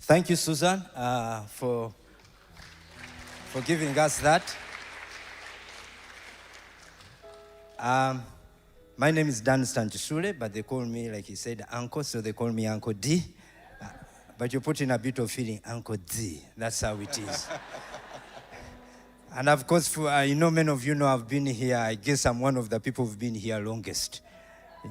Thank you, Susan, for giving us that. My name is Dan Stanchishule, but they call me, like he said, Uncle, so they call me Uncle D. But you put in a bit of feeling, Uncle D. That's how it is. And of course, many of you know I've been here. I guess I'm one of the people who've been here longest.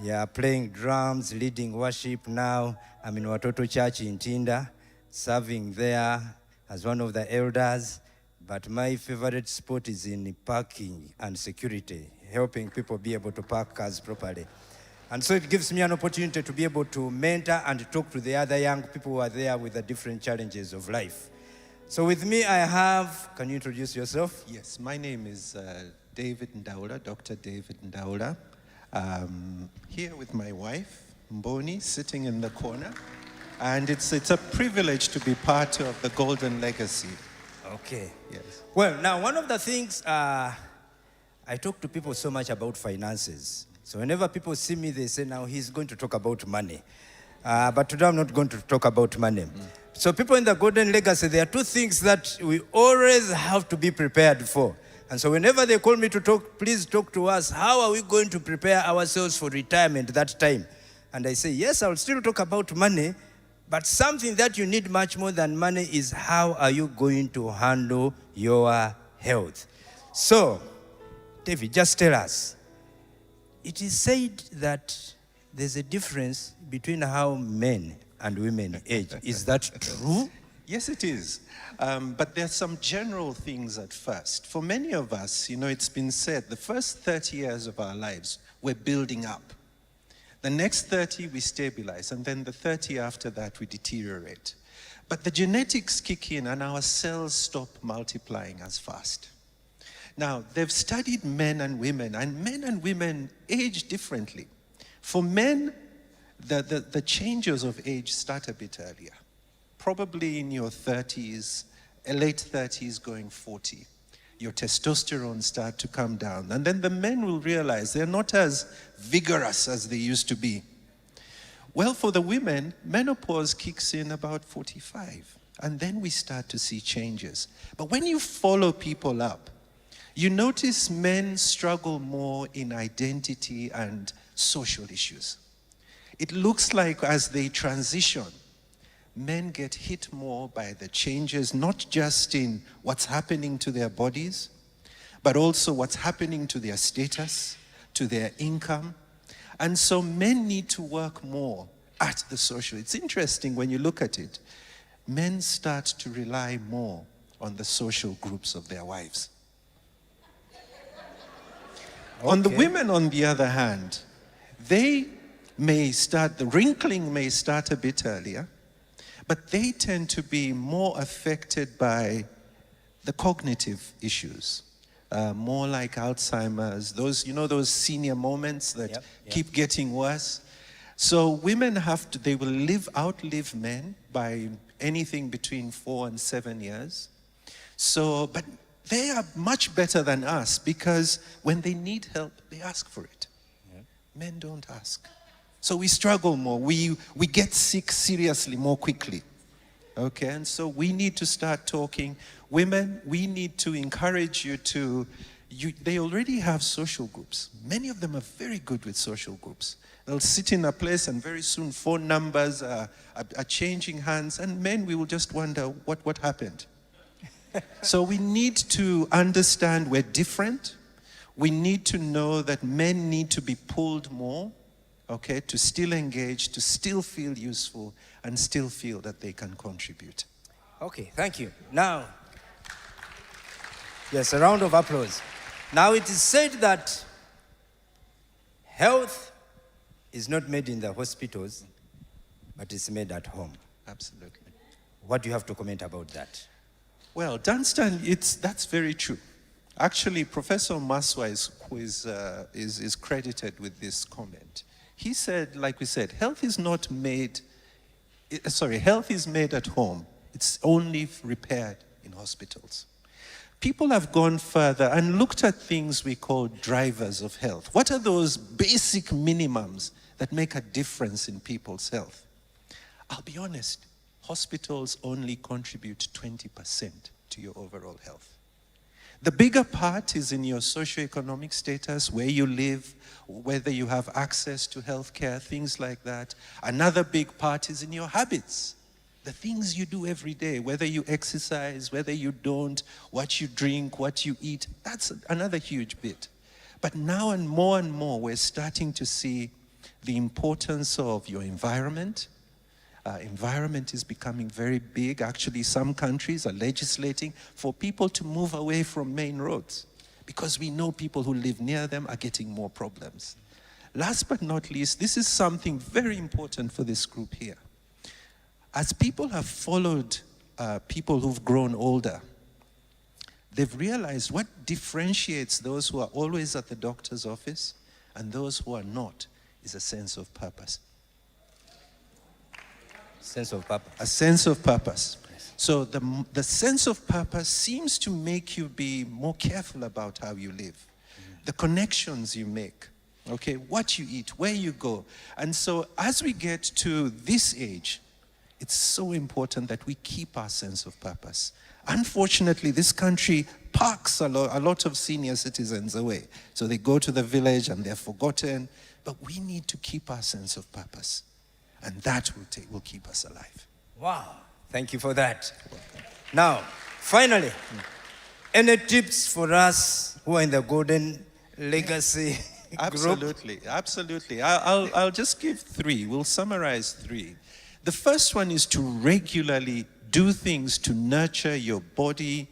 Yeah, playing drums, leading worship now. I'm in Watoto Church in Tinda, serving there as one of the elders. But my favorite spot is in parking and security, helping people be able to park cars properly. And so it gives me an opportunity to be able to mentor and talk to the other young people who are there with the different challenges of life. So with me I have, can you introduce yourself? Yes, my name is David Ndaula, Dr. David Ndaula. Here with my wife, Mboni, sitting in the corner. And it's a privilege to be part of the Golden Legacy. Okay. Yes. Well, now one of the things, I talk to people so much about finances. So whenever people see me, they say, now he's going to talk about money. But today I'm not going to talk about money. So people in the Golden Legacy, there are two things that we always have to be prepared for. And so whenever they call me to talk, please talk to us. How are we going to prepare ourselves for retirement that time? And I say, yes, I'll still talk about money, but something that you need much more than money is how are you going to handle your health? So, David, just tell us. It is said that there's a difference between how men and women age. Is that true? Yes, it is. But there's some general things at first. For many of us, it's been said, the first 30 years of our lives, we're building up. The next 30, we stabilize. And then the 30 after that, we deteriorate. But the genetics kick in and our cells stop multiplying as fast. Now, they've studied men and women age differently. For men, the changes of age start a bit earlier. Probably in your 30s, late 30s going 40. Your testosterone start to come down. And then the men will realize they're not as vigorous as they used to be. Well, for the women, menopause kicks in about 45. And then we start to see changes. But when you follow people up, you notice men struggle more in identity and social issues. It looks like as they transition, men get hit more by the changes, not just in what's happening to their bodies, but also what's happening to their status, to their income. And so men need to work more at the social. It's interesting when you look at it. Men start to rely more on the social groups of their wives. Okay. On the women, on the other hand, the wrinkling may start a bit earlier, but they tend to be more affected by the cognitive issues, more like Alzheimer's, those senior moments that keep getting worse. So women they will outlive men by anything between 4 and 7 years. But they are much better than us because when they need help, they ask for it. Yeah. Men don't ask. So we struggle more. We get sick seriously more quickly. Okay, and so we need to start talking. Women, we need to encourage they already have social groups. Many of them are very good with social groups. They'll sit in a place and very soon phone numbers are changing hands. And men, we will just wonder what happened. So we need to understand we're different. We need to know that men need to be pulled more, okay, to still engage, to still feel useful, and still feel that they can contribute. Okay, thank you. Now, yes, a round of applause. Now it is said that health is not made in the hospitals, but it's made at home. Absolutely. What do you have to comment about that? Well, Dunstan, that's very true. Actually, Professor Maswa is credited with this comment. He said, like we said, health is made at home. It's only repaired in hospitals. People have gone further and looked at things we call drivers of health. What are those basic minimums that make a difference in people's health? I'll be honest, Hospitals only contribute 20% to your overall health. The bigger part is in your socioeconomic status, where you live, whether you have access to healthcare, things like that. Another big part is in your habits, the things you do every day, whether you exercise, whether you don't, what you drink, what you eat. That's another huge bit. But now and more, we're starting to see the importance of your environment. Environment is becoming very big. Actually, some countries are legislating for people to move away from main roads because we know people who live near them are getting more problems. Last but not least, this is something very important for this group here. As people have followed people who've grown older, they've realized what differentiates those who are always at the doctor's office and those who are not is a sense of purpose. Sense of purpose. A sense of purpose. So the sense of purpose seems to make you be more careful about how you live, the connections you make, okay, what you eat, where you go. And so as we get to this age, it's so important that we keep our sense of purpose. Unfortunately, this country parks a lot of senior citizens away. So they go to the village and they're forgotten. But we need to keep our sense of purpose. And that will keep us alive. Wow. Thank you for that. Now, finally, any tips for us who are in the golden legacy group? Absolutely. I'll just give 3. We'll summarize 3. The first one is to regularly do things to nurture your body,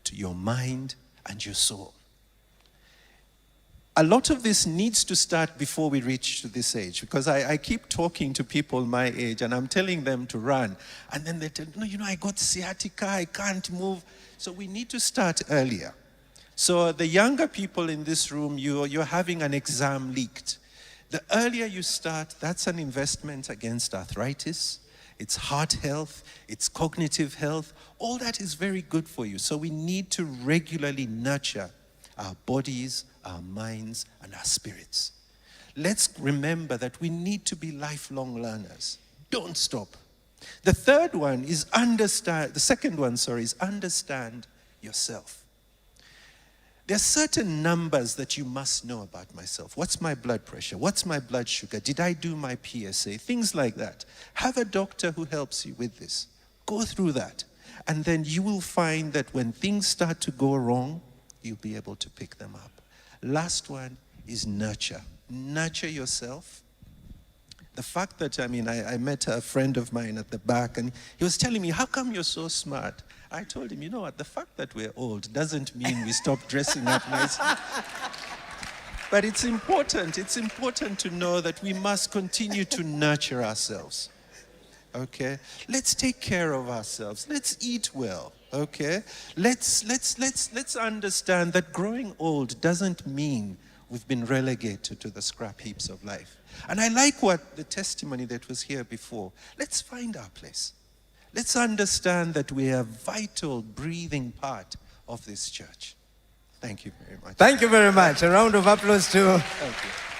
to your mind, and your soul. A lot of this needs to start before we reach to this age, because I keep talking to people my age and I'm telling them to run. And then they tell me, no, I got sciatica, I can't move. So we need to start earlier. So the younger people in this room, you're having an exam leaked. The earlier you start, that's an investment against arthritis. It's heart health, it's cognitive health. All that is very good for you. So we need to regularly nurture our bodies, our minds, and our spirits. Let's remember that we need to be lifelong learners. Don't stop. The second one is understand yourself. There are certain numbers that you must know about myself. What's my blood pressure? What's my blood sugar? Did I do my PSA? Things like that. Have a doctor who helps you with this. Go through that. And then you will find that when things start to go wrong, you'll be able to pick them up. Last one is nurture. Nurture yourself. The fact that, I met a friend of mine at the back and he was telling me, how come you're so smart? I told him, you know what, the fact that we're old doesn't mean we stop dressing up nicely. But it's important to know that we must continue to nurture ourselves. Okay? Let's take care of ourselves. Let's eat well. Okay? Let's understand that growing old doesn't mean we've been relegated to the scrap heaps of life. And I like what the testimony that was here before. Let's find our place. Let's understand that we are a vital, breathing part of this church. Thank you very much. Thank you very much. A round of applause to Thank you.